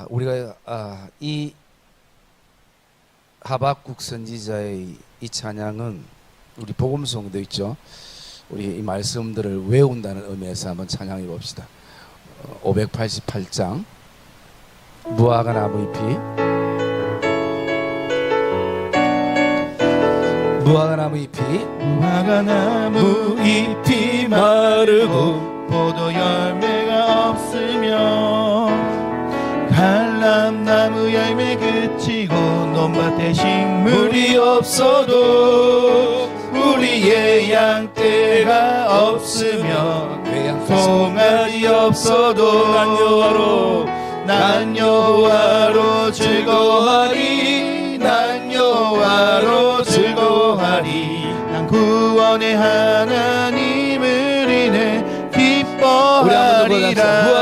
우리가 이 하박국 선지자의 이 찬양은 우리 복음송도 있죠. 우리 이 말씀들을 외운다는 의미에서 한번 찬양해 봅시다. 588장 무화과 나무 잎이 무화과 나무 잎이 마르고 포도 열매가 없으며 갈람나무 열매 그치고 논밭에 식물이 없어도 우리의 양떼가 없으며 송아지 없어도 난 여호와로 즐거워하리 난 여호와로 즐거워하리 난 구원의 하나님을 인해 기뻐하리라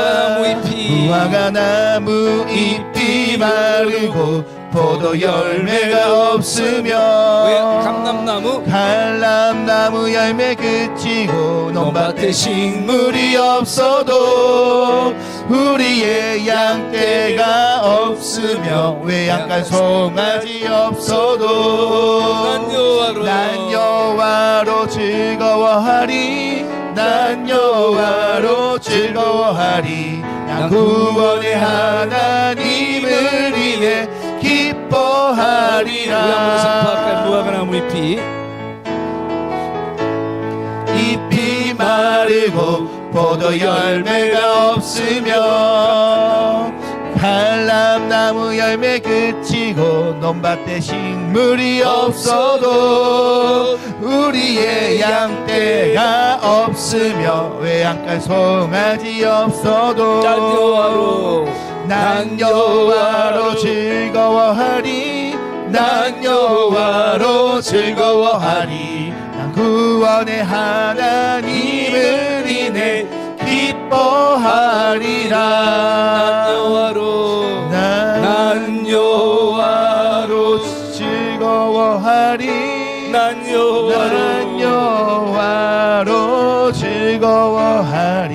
무화과 나무 잎이 마르고 포도 열매가 없으며 갈람나무 열매 그치고 논밭에 식물이 없어도 우리의 양떼가 없으며 외양간 송아지 없어도 난 여호와로 즐거워하리 난 여호와로 즐거워하리 난 구원의 하나님을 인해 기뻐하리라 무화과 나무 잎이 마르고 포도 열매가 없으며 갈람나무 열매 그치고 논밭에 식물이 없어도 우리의 양떼가 없으며 외양간 송아지 없어도 난 여호와로 즐거워하리 난 여호와로 즐거워하리 난 구원의 하나님을 인해 기뻐하리라 난 여호와로 즐거워하리 난 여호와로 즐거워하리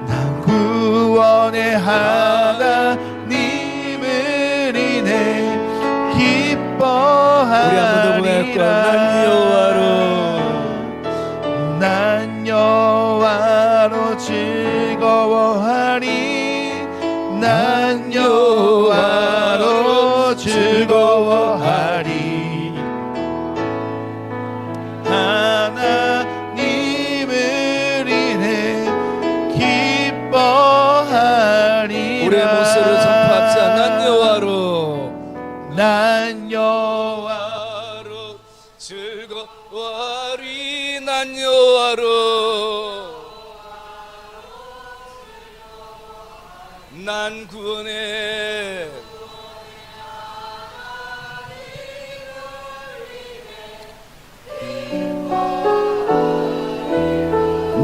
난 구원의 하나님을 인해 기뻐하리라 난 여호와로 즐거워하리 난 여호와로 즐거워하리 하나님을 인해 기뻐하리라 우리의 모습을 전파합자 난 여호와로 즐거워하리 난 여호와로 난 구원해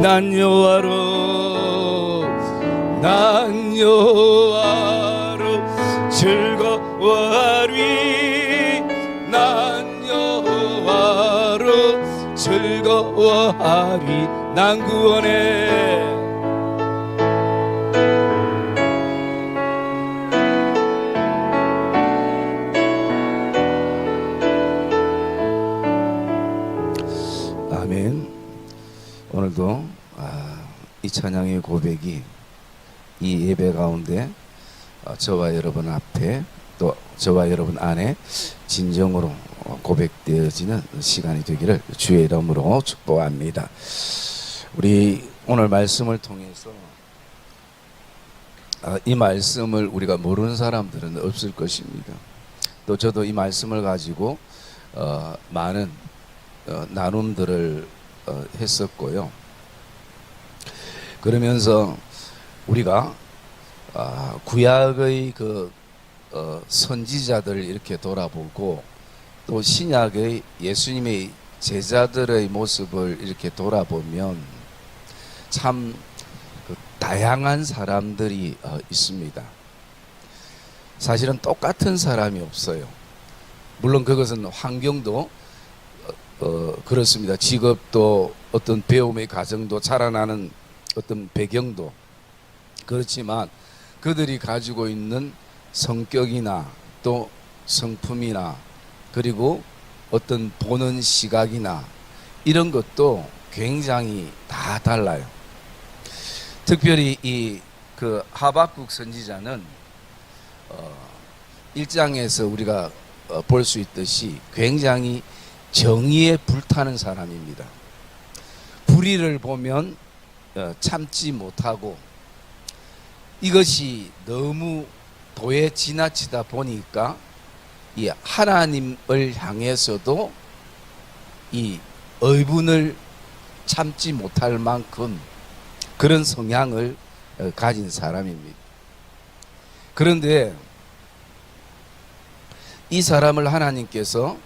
난 여호와로 즐거워하리 난 여호와로 즐거워하리 난 구원해 아멘. 오늘도 이 찬양의 고백이 이 예배 가운데 저와 여러분 앞에 또 저와 여러분 안에 진정으로 고백되어지는 시간이 되기를 주의 이름으로 축복합니다. 우리 오늘 말씀을 통해서 이 말씀을 우리가 모르는 사람들은 없을 것입니다. 또 저도 이 말씀을 가지고 많은 나눔들을 했었고요. 그러면서 우리가 구약의 선지자들을 이렇게 돌아보고 또 신약의 예수님의 제자들의 모습을 이렇게 돌아보면 참 다양한 사람들이 있습니다. 사실은 똑같은 사람이 없어요. 물론 그것은 환경도 그렇습니다. 직업도 어떤 배움의 과정도 자라나는 어떤 배경도 그렇지만 그들이 가지고 있는 성격이나 또 성품이나 그리고 어떤 보는 시각이나 이런 것도 굉장히 다 달라요. 특별히 이 그 하박국 선지자는 1장에서 우리가 볼 수 있듯이 굉장히 정의에 불타는 사람입니다. 불의를 보면 참지 못하고 이것이 너무 도에 지나치다 보니까 이 하나님을 향해서도 이 의분을 참지 못할 만큼 그런 성향을 가진 사람입니다. 그런데 이 사람을 하나님께서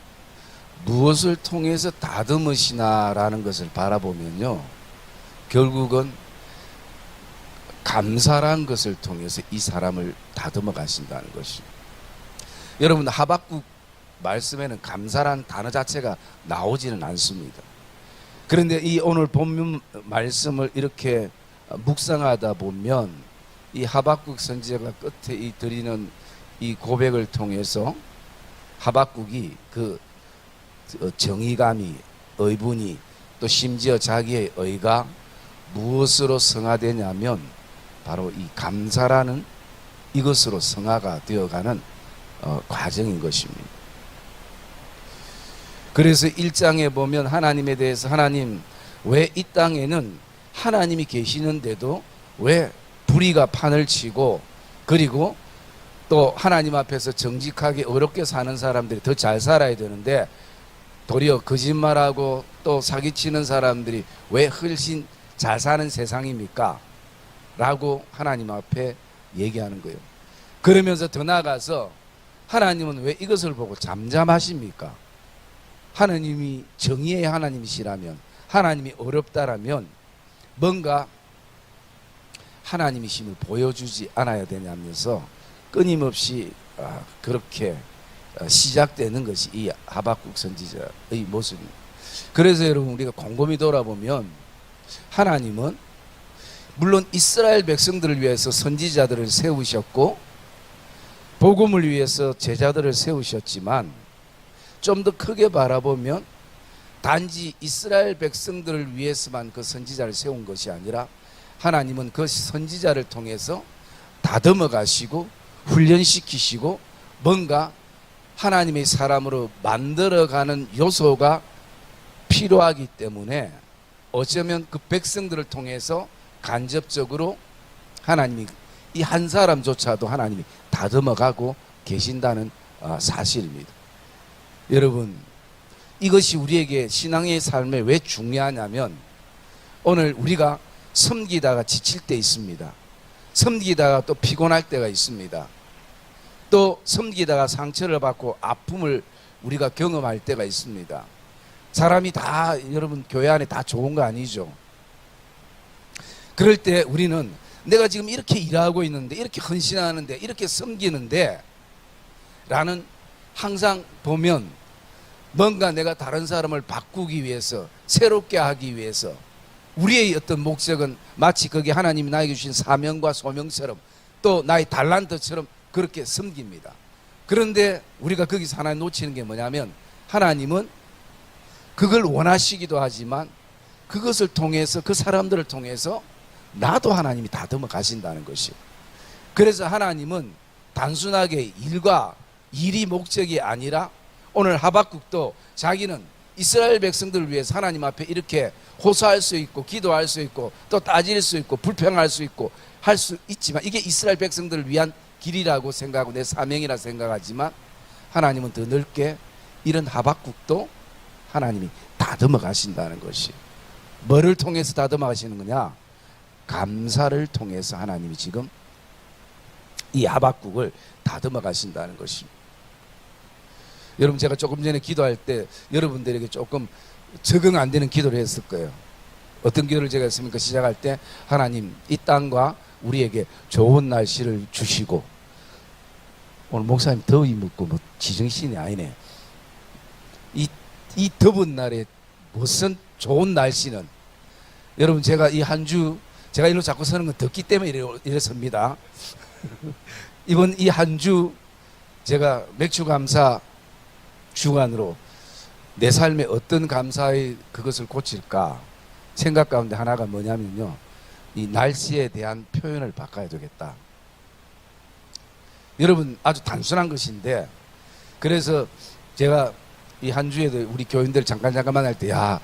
무엇을 통해서 다듬으시나라는 것을 바라보면요, 결국은 감사란 것을 통해서 이 사람을 다듬어 가신다는 것입니다. 여러분, 하박국 말씀에는 감사란 단어 자체가 나오지는 않습니다. 그런데 이 오늘 본문 말씀을 이렇게 묵상하다 보면 이 하박국 선지자가 끝에 이 드리는 이 고백을 통해서 하박국이 그 정의감이, 의분이, 또 심지어 자기의 의가 무엇으로 성화되냐면 바로 이 감사라는 이것으로 성화가 되어가는 과정인 것입니다. 그래서 1장에 보면 하나님에 대해서, 하나님 왜 이 땅에는 하나님이 계시는데도 왜 불의가 판을 치고, 그리고 또 하나님 앞에서 정직하게 어렵게 사는 사람들이 더 잘 살아야 되는데 도리어 거짓말하고 또 사기치는 사람들이 왜 훨씬 잘 사는 세상입니까? 라고 하나님 앞에 얘기하는 거예요. 그러면서 더 나아가서 하나님은 왜 이것을 보고 잠잠하십니까? 하나님이 정의의 하나님이시라면, 하나님이 어렵다라면 뭔가 하나님이심을 보여주지 않아야 되냐면서 끊임없이 그렇게 시작되는 것이 이 하박국 선지자의 모습입니다. 그래서 여러분, 우리가 곰곰이 돌아보면 하나님은 물론 이스라엘 백성들을 위해서 선지자들을 세우셨고 복음을 위해서 제자들을 세우셨지만 좀 더 크게 바라보면 단지 이스라엘 백성들을 위해서만 그 선지자를 세운 것이 아니라 하나님은 그 선지자를 통해서 다듬어 가시고 훈련시키시고 뭔가 하나님의 사람으로 만들어가는 요소가 필요하기 때문에 어쩌면 그 백성들을 통해서 간접적으로 하나님이 이 한 사람조차도 하나님이 다듬어가고 계신다는 사실입니다. 여러분, 이것이 우리에게 신앙의 삶에 왜 중요하냐면 오늘 우리가 섬기다가 지칠 때 있습니다. 섬기다가 또 피곤할 때가 있습니다. 또 섬기다가 상처를 받고 아픔을 우리가 경험할 때가 있습니다. 사람이 다, 여러분, 교회 안에 다 좋은 거 아니죠. 그럴 때 우리는 내가 지금 이렇게 일하고 있는데, 이렇게 헌신하는데, 이렇게 섬기는데 라는, 항상 보면 뭔가 내가 다른 사람을 바꾸기 위해서, 새롭게 하기 위해서 우리의 어떤 목적은 마치 거기 하나님이 나에게 주신 사명과 소명처럼 또 나의 달란트처럼 그렇게 섬깁니다. 그런데 우리가 거기서 하나 놓치는 게 뭐냐면 하나님은 그걸 원하시기도 하지만 그것을 통해서, 그 사람들을 통해서 나도 하나님이 다듬어 가신다는 것이에요. 그래서 하나님은 단순하게 일이 목적이 아니라 오늘 하박국도 자기는 이스라엘 백성들을 위해서 하나님 앞에 이렇게 호소할 수 있고 기도할 수 있고 또 따질 수 있고 불평할 수 있고 할 수 있지만 이게 이스라엘 백성들을 위한 길이라고 생각하고 내 사명이라 생각하지만 하나님은 더 넓게 이런 하박국도 하나님이 다듬어 가신다는 것이, 뭐를 통해서 다듬어 가시는 거냐? 감사를 통해서 하나님이 지금 이 하박국을 다듬어 가신다는 것입니다. 여러분, 제가 조금 전에 기도할 때 여러분들에게 조금 적응 안 되는 기도를 했을 거예요. 어떤 기도를 제가 했습니까? 시작할 때 하나님, 이 땅과 우리에게 좋은 날씨를 주시고, 오늘 목사님 더위 묻고 뭐 지정신이 아니네. 이 더운 날에 무슨 좋은 날씨는, 여러분, 제가 이 한 주 제가 일로 자꾸 서는 건 덥기 때문에 이랬습니다. 이번 이 한 주 제가 맥주 감사 주간으로 내 삶에 어떤 감사의 그것을 고칠까 생각 가운데 하나가 뭐냐면요, 이 날씨에 대한 표현을 바꿔야 되겠다. 여러분, 아주 단순한 것인데, 그래서 제가 이 한 주에도 우리 교인들 잠깐 만날 때, 야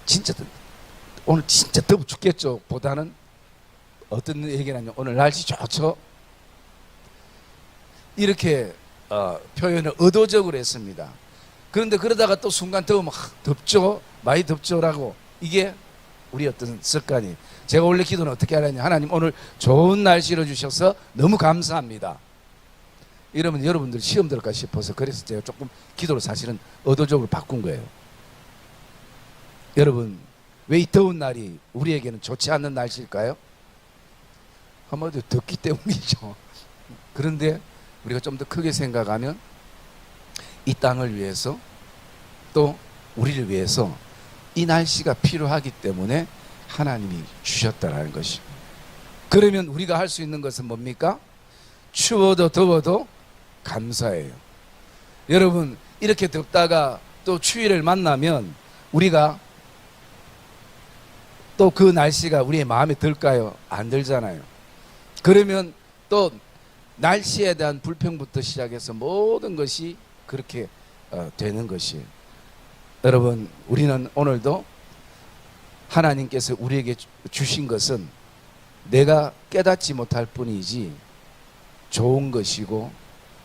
진짜 오늘 진짜 더워 죽겠죠 보다는 어떤 얘기냐면, 오늘 날씨 좋죠, 이렇게 표현을 의도적으로 했습니다. 그런데 그러다가 또 순간 더우면 덥죠, 많이 덥죠라고, 이게 우리 어떤 습관이. 제가 원래 기도는 어떻게 하느냐, 하나님 오늘 좋은 날씨를 주셔서 너무 감사합니다, 이러면 여러분들 시험 들을까 싶어서, 그래서 제가 조금 기도를 사실은 의도적으로 바꾼 거예요. 여러분, 왜 이 더운 날이 우리에게는 좋지 않는 날씨일까요? 한마디로 덥기 때문이죠. 그런데 우리가 좀 더 크게 생각하면 이 땅을 위해서 또 우리를 위해서 이 날씨가 필요하기 때문에 하나님이 주셨다라는 것이. 그러면 우리가 할 수 있는 것은 뭡니까? 추워도 더워도 감사해요. 여러분, 이렇게 덥다가 또 추위를 만나면 우리가 또 그 날씨가 우리의 마음에 들까요? 안 들잖아요. 그러면 또 날씨에 대한 불평부터 시작해서 모든 것이 그렇게 되는 것이에요. 여러분, 우리는 오늘도 하나님께서 우리에게 주신 것은 내가 깨닫지 못할 뿐이지 좋은 것이고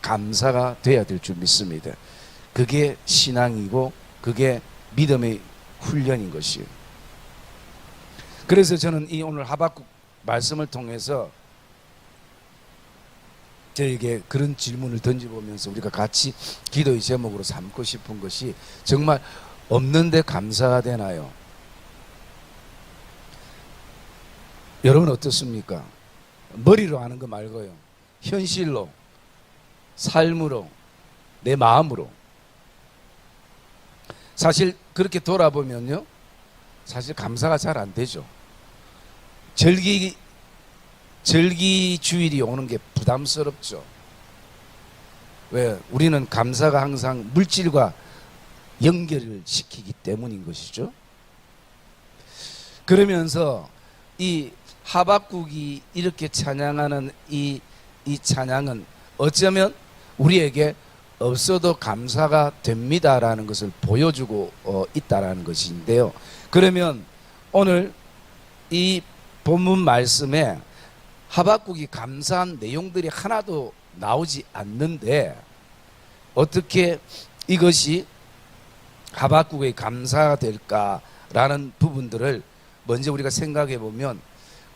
감사가 돼야 될 줄 믿습니다. 그게 신앙이고 그게 믿음의 훈련인 것이에요. 그래서 저는 이 오늘 하박국 말씀을 통해서 저에게 그런 질문을 던져보면서 우리가 같이 기도의 제목으로 삼고 싶은 것이, 정말 없는데 감사가 되나요? 여러분 어떻습니까? 머리로 하는 거 말고요, 현실로, 삶으로, 내 마음으로. 사실 그렇게 돌아보면요, 사실 감사가 잘 안 되죠. 절기 주일이 오는 게 부담스럽죠. 왜? 우리는 감사가 항상 물질과 연결을 시키기 때문인 것이죠. 그러면서 이 하박국이 이렇게 찬양하는 이 찬양은 어쩌면 우리에게 없어도 감사가 됩니다라는 것을 보여주고 있다라는 것인데요. 그러면 오늘 이 본문 말씀에 하박국이 감사한 내용들이 하나도 나오지 않는데, 어떻게 이것이 하박국의 감사가 될까라는 부분들을 먼저 우리가 생각해 보면,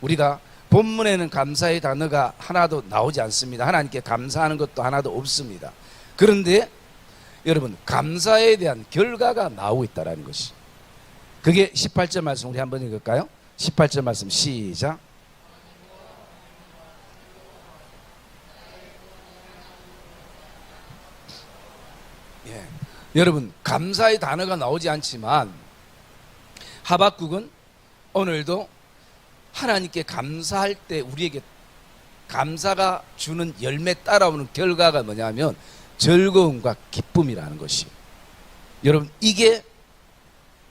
우리가 본문에는 감사의 단어가 하나도 나오지 않습니다. 하나님께 감사하는 것도 하나도 없습니다. 그런데 여러분, 감사에 대한 결과가 나오고 있다는 것이, 그게 18절 말씀 우리 한번 읽을까요? 18절 말씀 시작. 예. 여러분, 감사의 단어가 나오지 않지만 하박국은 오늘도 하나님께 감사할 때 우리에게 감사가 주는 열매, 따라오는 결과가 뭐냐면 즐거움과 기쁨이라는 것이. 여러분, 이게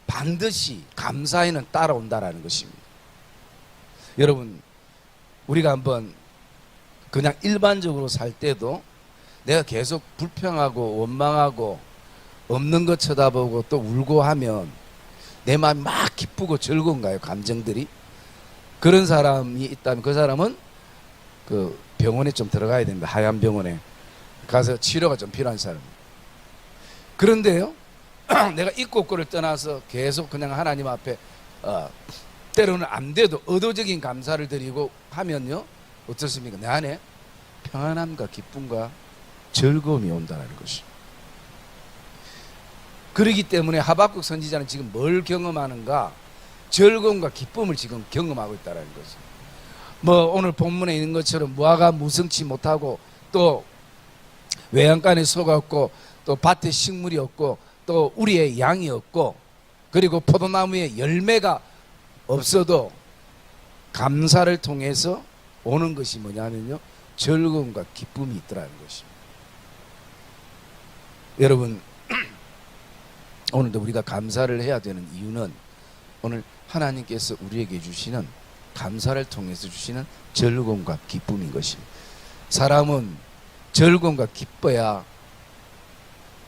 반드시 감사에는 따라온다라는 것입니다. 여러분, 우리가 한번 그냥 일반적으로 살 때도 내가 계속 불평하고 원망하고 없는 것 쳐다보고 또 울고 하면 내 마음이 막 기쁘고 즐거운가요? 감정들이? 그런 사람이 있다면 그 사람은 그 병원에 좀 들어가야 됩니다. 하얀 병원에 가서 치료가 좀 필요한 사람. 그런데요, 내가 있고 없고를 떠나서 계속 그냥 하나님 앞에 때로는 안 돼도 의도적인 감사를 드리고 하면요, 어떻습니까? 내 안에 평안함과 기쁨과 즐거움이 온다는 것이. 그렇기 때문에 하박국 선지자는 지금 뭘 경험하는가? 즐거움과 기쁨을 지금 경험하고 있다는 거죠. 뭐 오늘 본문에 있는 것처럼 무화과 무성치 못하고, 또 외양간에 소가 없고, 또 밭에 식물이 없고, 또 우리의 양이 없고, 그리고 포도나무에 열매가 없어도 감사를 통해서 오는 것이 뭐냐면요, 즐거움과 기쁨이 있더라는 것입니다. 여러분, 오늘도 우리가 감사를 해야 되는 이유는 오늘 하나님께서 우리에게 주시는, 감사를 통해서 주시는 즐거움과 기쁨인 것입니다. 사람은 즐거움과 기뻐야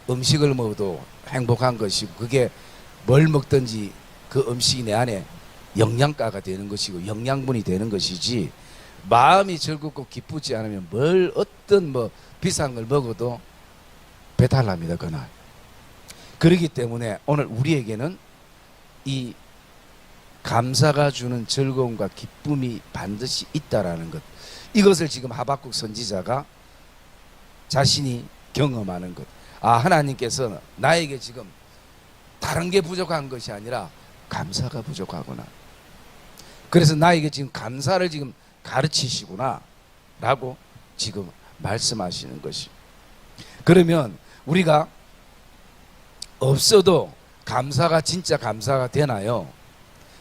음식을 먹어도 행복한 것이고, 그게 뭘 먹든지 그 음식이 내 안에 영양가가 되는 것이고 영양분이 되는 것이지, 마음이 즐겁고 기쁘지 않으면 뭘 어떤 비싼 걸 먹어도 배탈 납니다, 그날. 그렇기 때문에 오늘 우리에게는 이 감사가 주는 즐거움과 기쁨이 반드시 있다라는 것, 이것을 지금 하박국 선지자가 자신이 경험하는 것. 아, 하나님께서 나에게 지금 다른 게 부족한 것이 아니라 감사가 부족하구나. 그래서 나에게 지금 감사를 지금 가르치시구나 라고 지금 말씀하시는 것이. 그러면 우리가 없어도 감사가 진짜 감사가 되나요?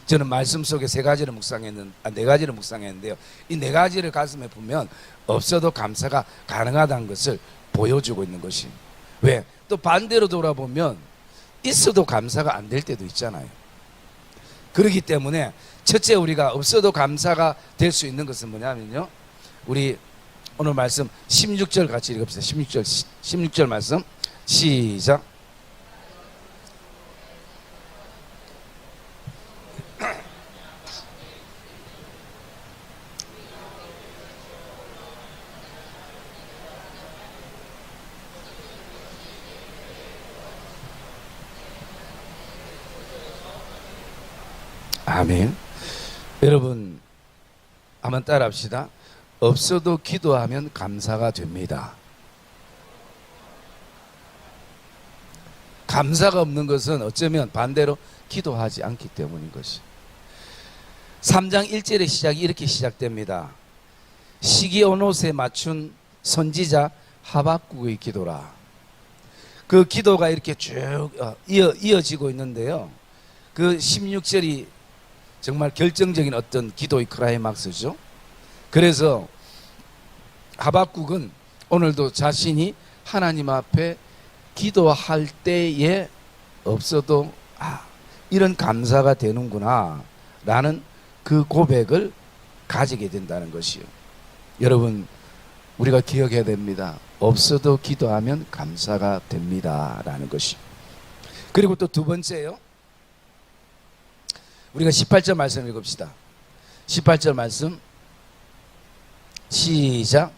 저는 말씀 속에 네 가지를 묵상했는데요, 이 네 가지를 가슴에 보면 없어도 감사가 가능하다는 것을 보여주고 있는 것이. 왜? 또 반대로 돌아보면 있어도 감사가 안 될 때도 있잖아요. 그렇기 때문에 첫째, 우리가 없어도 감사가 될 수 있는 것은 뭐냐면요, 우리 오늘 말씀 16절 같이 읽읍시다. 16절 말씀 시작. 아멘. 여러분, 한번 따라합시다. 없어도 기도하면 감사가 됩니다. 감사가 없는 것은 어쩌면 반대로 기도하지 않기 때문인 것이. 3장 1절의 시작이 이렇게 시작됩니다. 시기 온 옷에 맞춘 선지자 하박국의 기도라. 그 기도가 이렇게 쭉 이어지고 있는데요, 그 16절이 정말 결정적인 어떤 기도의 클라이막스죠. 그래서 하박국은 오늘도 자신이 하나님 앞에 기도할 때에 없어도 이런 감사가 되는구나 라는 그 고백을 가지게 된다는 것이요. 여러분, 우리가 기억해야 됩니다. 없어도 기도하면 감사가 됩니다 라는 것이. 그리고 또 두 번째요, 우리가 18절 말씀 읽읍시다. 18절 말씀 시작.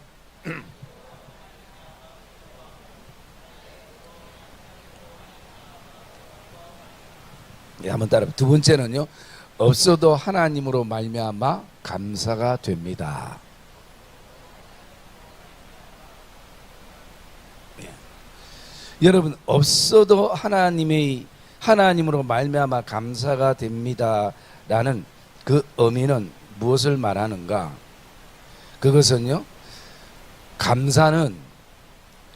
네, 한번 따라. 두 번째는요, 없어도 하나님으로 말미암아 감사가 됩니다. 네. 여러분, 없어도 하나님으로 말미암아 감사가 됩니다라는 그 의미는 무엇을 말하는가? 그것은요, 감사는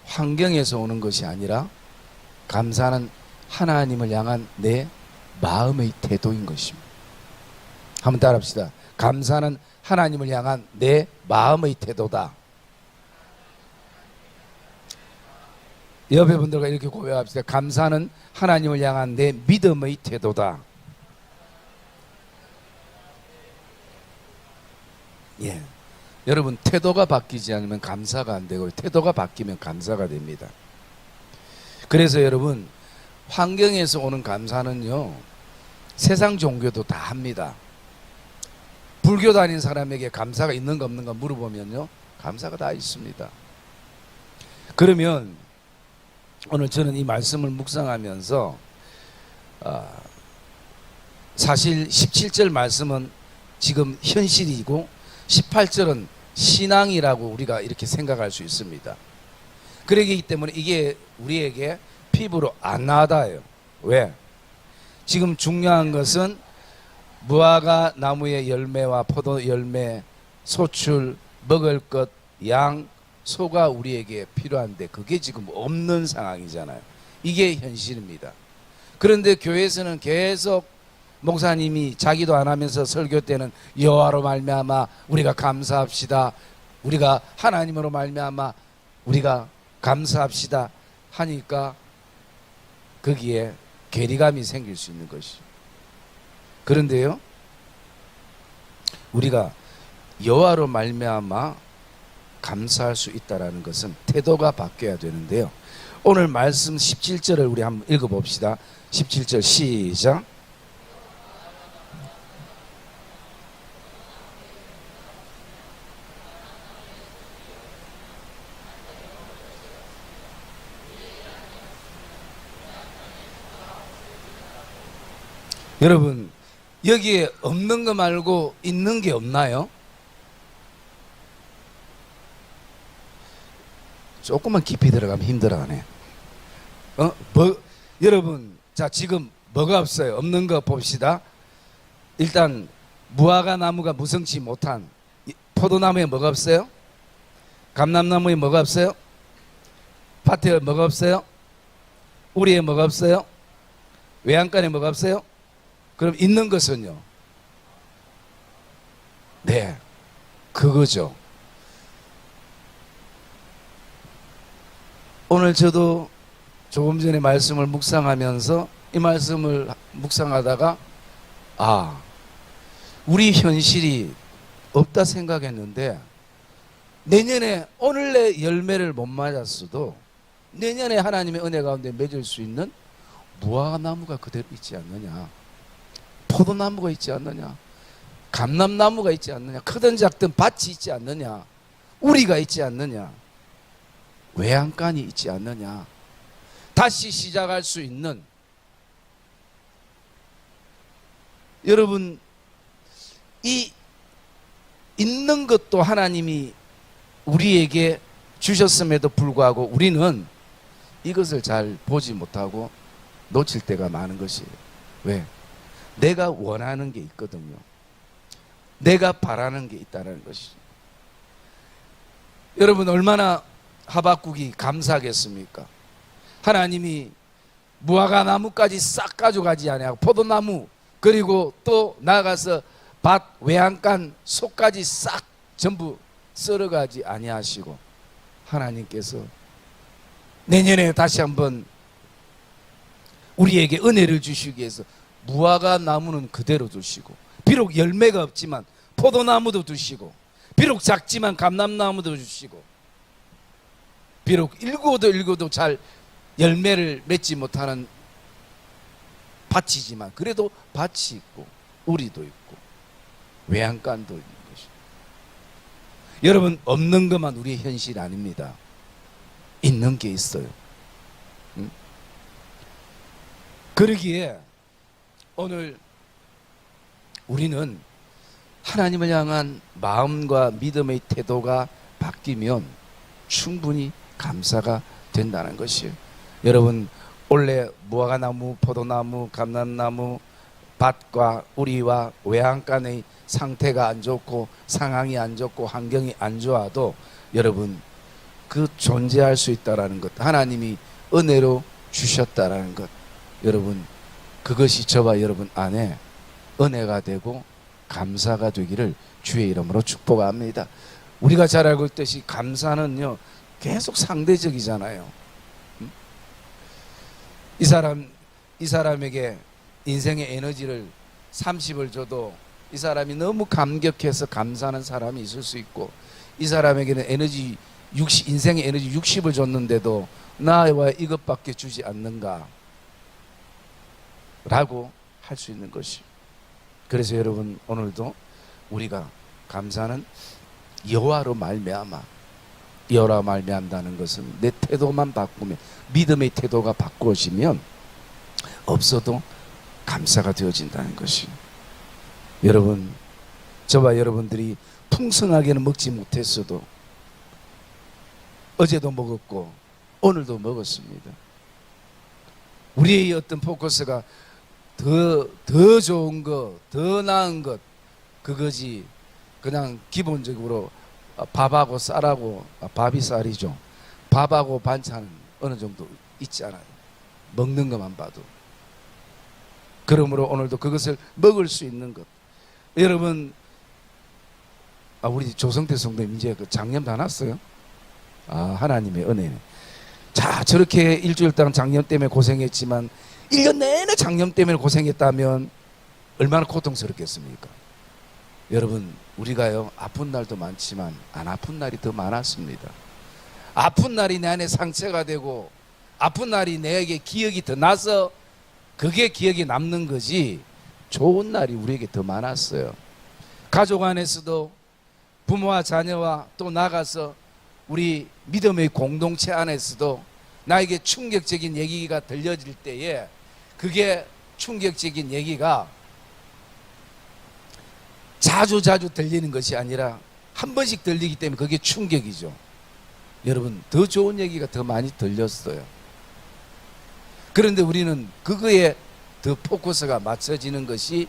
환경에서 오는 것이 아니라 감사는 하나님을 향한 내 마음의 태도인 것입니다. 한번 따라합시다. 감사는 하나님을 향한 내 마음의 태도다. 옆에 분들과 이렇게 고백합시다. 감사는 하나님을 향한 내 믿음의 태도다. 예. 여러분, 태도가 바뀌지 않으면 감사가 안 되고 태도가 바뀌면 감사가 됩니다. 그래서 여러분, 환경에서 오는 감사는요, 세상 종교도 다 합니다. 불교 다닌 사람에게 감사가 있는가 없는가 물어보면요, 감사가 다 있습니다. 그러면 오늘 저는 이 말씀을 묵상하면서 사실 17절 말씀은 지금 현실이고 18절은 신앙이라고 우리가 이렇게 생각할 수 있습니다. 그러기 때문에 이게 우리에게 피부로 안 와닿아요. 왜? 지금 중요한 것은 무화과 나무의 열매와 포도 열매, 소출, 먹을 것, 양, 소가 우리에게 필요한데 그게 지금 없는 상황이잖아요. 이게 현실입니다. 그런데 교회에서는 계속 목사님이 자기도 안 하면서 설교 때는 여호와로 말미암아 우리가 감사합시다. 우리가 하나님으로 말미암아 우리가 감사합시다 하니까 거기에 괴리감이 생길 수 있는 것이죠. 그런데요, 우리가 여호와로 말미암아 감사할 수 있다라는 것은 태도가 바뀌어야 되는데요. 오늘 말씀 17절을 우리 한번 읽어봅시다. 17절 시작. 여러분, 여기에 없는 거 말고 있는 게 없나요? 조금만 깊이 들어가면 힘들어하네. 여러분, 자, 지금 뭐가 없어요? 없는 거 봅시다. 일단 무화과 나무가 무성치 못한 포도나무에 뭐가 없어요? 감람나무에 뭐가 없어요? 밭에 뭐가 없어요? 우리에 뭐가 없어요? 외양간에 뭐가 없어요? 그럼 있는 것은요? 네, 그거죠. 오늘 저도 조금 전에 말씀을 묵상하면서 이 말씀을 묵상하다가 우리 현실이 없다 생각했는데 내년에 오늘의 열매를 못 맞았어도 내년에 하나님의 은혜 가운데 맺을 수 있는 무화과나무가 그대로 있지 않느냐, 포도나무가 있지 않느냐, 감람나무가 있지 않느냐, 크든 작든 밭이 있지 않느냐, 우리가 있지 않느냐, 외양간이 있지 않느냐, 다시 시작할 수 있는. 여러분, 이 있는 것도 하나님이 우리에게 주셨음에도 불구하고 우리는 이것을 잘 보지 못하고 놓칠 때가 많은 것이에요. 왜? 내가 원하는 게 있거든요. 내가 바라는 게 있다는 것이죠. 여러분, 얼마나 하박국이 감사하겠습니까? 하나님이 무화과 나무까지 싹 가져가지 아니하고 포도나무, 그리고 또 나아가서 밭 외양간 속까지 싹 전부 썰어가지 아니하시고 하나님께서 내년에 다시 한번 우리에게 은혜를 주시기 위해서 무화과 나무는 그대로 두시고, 비록 열매가 없지만 포도나무도 두시고, 비록 작지만 감람나무도 주시고, 비록 일궈도 잘 열매를 맺지 못하는 밭이지만 그래도 밭이 있고 우리도 있고 외양간도 있는 것이죠. 여러분, 없는 것만 우리의 현실이 아닙니다. 있는 게 있어요. 그러기에 오늘 우리는 하나님을 향한 마음과 믿음의 태도가 바뀌면 충분히 감사가 된다는 것이에요. 여러분, 원래 무화과나무, 포도나무, 감람나무 밭과 우리와 외양간의 상태가 안 좋고 상황이 안 좋고 환경이 안 좋아도 여러분, 그 존재할 수 있다라는 것, 하나님이 은혜로 주셨다라는 것, 여러분, 그것이 저와 여러분 안에 은혜가 되고 감사가 되기를 주의 이름으로 축복합니다. 우리가 잘 알고 있듯이 감사는요 계속 상대적이잖아요. 이 사람에게 인생의 에너지를 30을 줘도 이 사람이 너무 감격해서 감사하는 사람이 있을 수 있고, 이 사람에게는 에너지 60, 인생의 에너지 60을 줬는데도 나와 이것밖에 주지 않는가 라고 할 수 있는 것이. 그래서 여러분, 오늘도 우리가 감사는 여호와로 말미암아, 여호와로 말미암다는 것은 내 태도만 바꾸면, 믿음의 태도가 바꾸어지면 없어도 감사가 되어진다는 것이. 여러분, 저와 여러분들이 풍성하게는 먹지 못했어도 어제도 먹었고 오늘도 먹었습니다. 우리의 어떤 포커스가 더 좋은 것, 더 나은 것, 그거지 그냥 기본적으로 밥하고 쌀하고, 밥이 쌀이죠, 밥하고 반찬은 어느 정도 있지 않아요. 먹는 것만 봐도. 그러므로 오늘도 그것을 먹을 수 있는 것. 여러분, 우리 조성태 성도님 이제 그 장염 다 났어요. 하나님의 은혜네. 자, 저렇게 일주일 동안 장염 때문에 고생했지만 1년 내내 장염 때문에 고생했다면 얼마나 고통스럽겠습니까? 여러분, 우리가요 아픈 날도 많지만 안 아픈 날이 더 많았습니다. 아픈 날이 내 안에 상처가 되고 아픈 날이 내게 기억이 더 나서 그게 기억에 남는 거지, 좋은 날이 우리에게 더 많았어요. 가족 안에서도 부모와 자녀와 또 나가서 우리 믿음의 공동체 안에서도 나에게 충격적인 얘기가 들려질 때에 그게 충격적인 얘기가 자주 들리는 것이 아니라 한 번씩 들리기 때문에 그게 충격이죠. 여러분, 더 좋은 얘기가 더 많이 들렸어요. 그런데 우리는 그거에 더 포커스가 맞춰지는 것이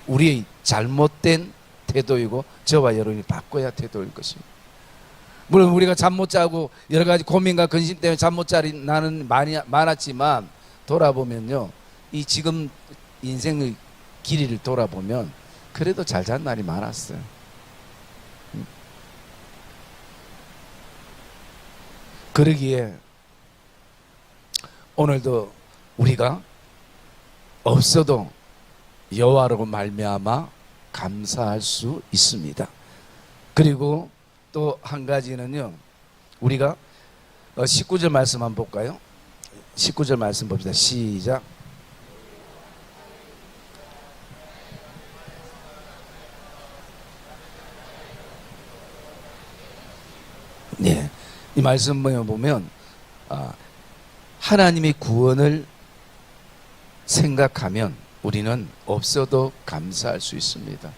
우리의 잘못된 태도이고 저와 여러분이 바꿔야 태도일 것입니다. 물론 우리가 잠 못 자고 여러 가지 고민과 근심 때문에 잠 못 자는 나는 많았지만 돌아보면요, 이 지금 인생의 길이를 돌아보면 그래도 잘 잔 날이 많았어요. 그러기에 오늘도 우리가 없어도 여호와로 말미암아 감사할 수 있습니다. 그리고 또 한 가지는요, 우리가 19절 말씀 한번 볼까요? 19절 말씀 봅시다. 시작. 네, 이 말씀을 보면 하나님의 구원을 생각하면 우리는 없어도 감사할 수 있습니다.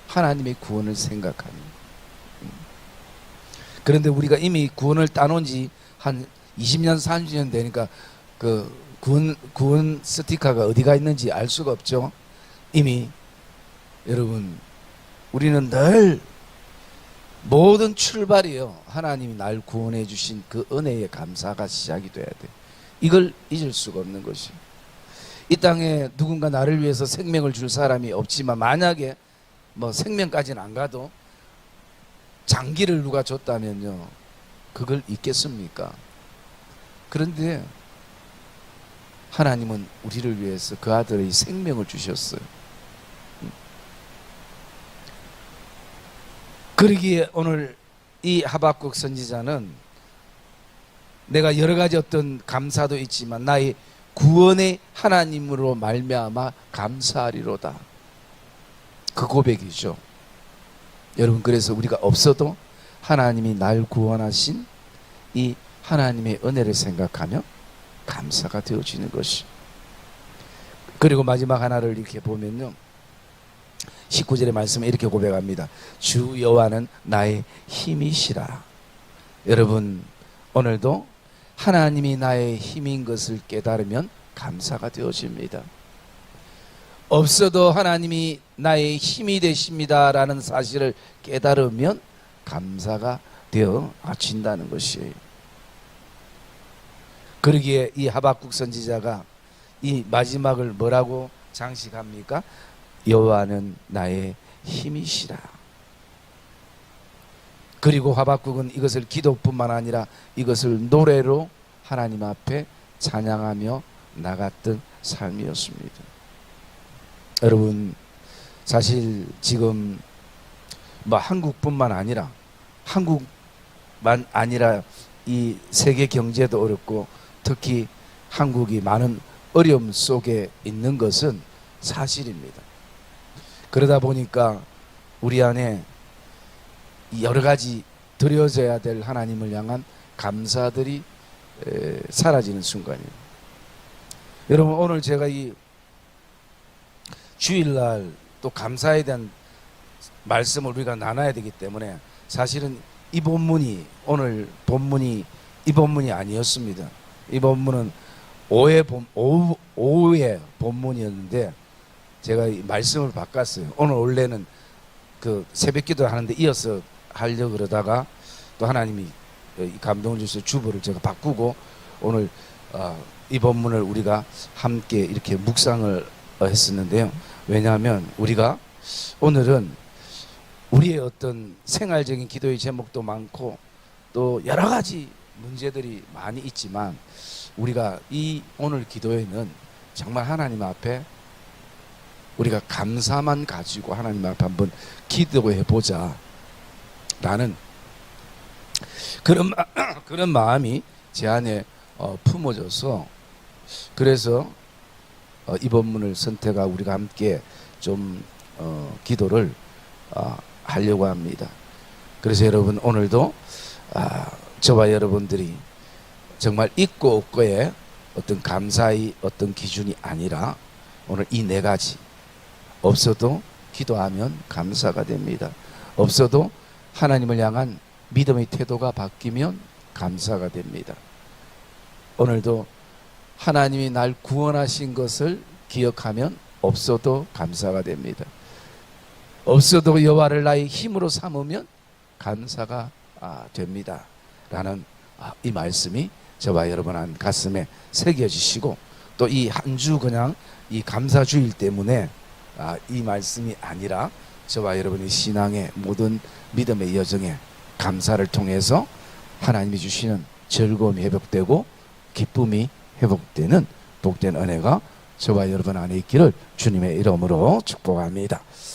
하나님의 구원을 생각하면. 그런데 우리가 이미 구원을 따놓은 지 한 20년 30년 되니까 그 구원 스티커가 어디가 있는지 알 수가 없죠. 이미 여러분, 우리는 늘 모든 출발이요, 하나님이 날 구원해 주신 그 은혜의 감사가 시작이 돼야 돼. 이걸 잊을 수가 없는 것이. 이 땅에 누군가 나를 위해서 생명을 줄 사람이 없지만 만약에 뭐 생명까지는 안 가도 장기를 누가 줬다면요, 그걸 잊겠습니까? 그런데 하나님은 우리를 위해서 그 아들의 생명을 주셨어요. 그러기에 오늘 이 하박국 선지자는 내가 여러 가지 어떤 감사도 있지만 나의 구원의 하나님으로 말미암아 감사하리로다, 그 고백이죠. 여러분, 그래서 우리가 없어도 하나님이 날 구원하신 이 하나님의 은혜를 생각하며 감사가 되어지는 것이. 그리고 마지막 하나를 이렇게 보면요, 19절의 말씀에 이렇게 고백합니다. 주 여호와는 나의 힘이시라. 여러분, 오늘도 하나님이 나의 힘인 것을 깨달으면 감사가 되어집니다. 없어도 하나님이 나의 힘이 되십니다 라는 사실을 깨달으면 감사가 되어진다는 것이에요. 그러기에 이 하박국 선지자가 이 마지막을 뭐라고 장식합니까? 여호와는 나의 힘이시라. 그리고 하박국은 이것을 기도뿐만 아니라 이것을 노래로 하나님 앞에 찬양하며 나갔던 삶이었습니다. 여러분, 사실 지금 뭐 한국뿐만 아니라 한국만 아니라 이 세계 경제도 어렵고 특히 한국이 많은 어려움 속에 있는 것은 사실입니다. 그러다 보니까 우리 안에 여러 가지 드려져야 될 하나님을 향한 감사들이 사라지는 순간이에요. 여러분, 오늘 제가 이 주일날 또 감사에 대한 말씀을 우리가 나눠야 되기 때문에 사실은 이 본문이 오늘 본문이 이 본문이 아니었습니다. 이 본문은 오후의 본문이었는데 제가 이 말씀을 바꿨어요. 오늘 원래는 그 새벽기도 하는데 이어서 하려고 그러다가 또 하나님이 감동을 주셔서 주보를 제가 바꾸고 오늘 이 본문을 우리가 함께 이렇게 묵상을 했었는데요. 왜냐하면 우리가 오늘은 우리의 어떤 생활적인 기도의 제목도 많고 또 여러 가지 문제들이 많이 있지만 우리가 이 오늘 기도에는 정말 하나님 앞에 우리가 감사만 가지고 하나님 앞에 한번 기도해 보자 라는 그런 마음이 제 안에 품어져서 그래서 이 본문을 선택하고 우리가 함께 좀 기도를 하려고 합니다. 그래서 여러분 오늘도 저와 여러분들이 정말 있고 없고의 어떤 감사의 어떤 기준이 아니라 오늘 이 네 가지 없어도 기도하면 감사가 됩니다. 없어도 하나님을 향한 믿음의 태도가 바뀌면 감사가 됩니다. 오늘도 하나님이 날 구원하신 것을 기억하면 없어도 감사가 됩니다. 없어도 여호와를 나의 힘으로 삼으면 감사가 됩니다. 라는 이 말씀이 저와 여러분 한 가슴에 새겨지시고 또 이 한 주 그냥 이 감사주일 때문에 이 말씀이 아니라 저와 여러분의 신앙의 모든 믿음의 여정에 감사를 통해서 하나님이 주시는 즐거움이 회복되고 기쁨이 회복되는 복된 은혜가 저와 여러분 안에 있기를 주님의 이름으로 축복합니다.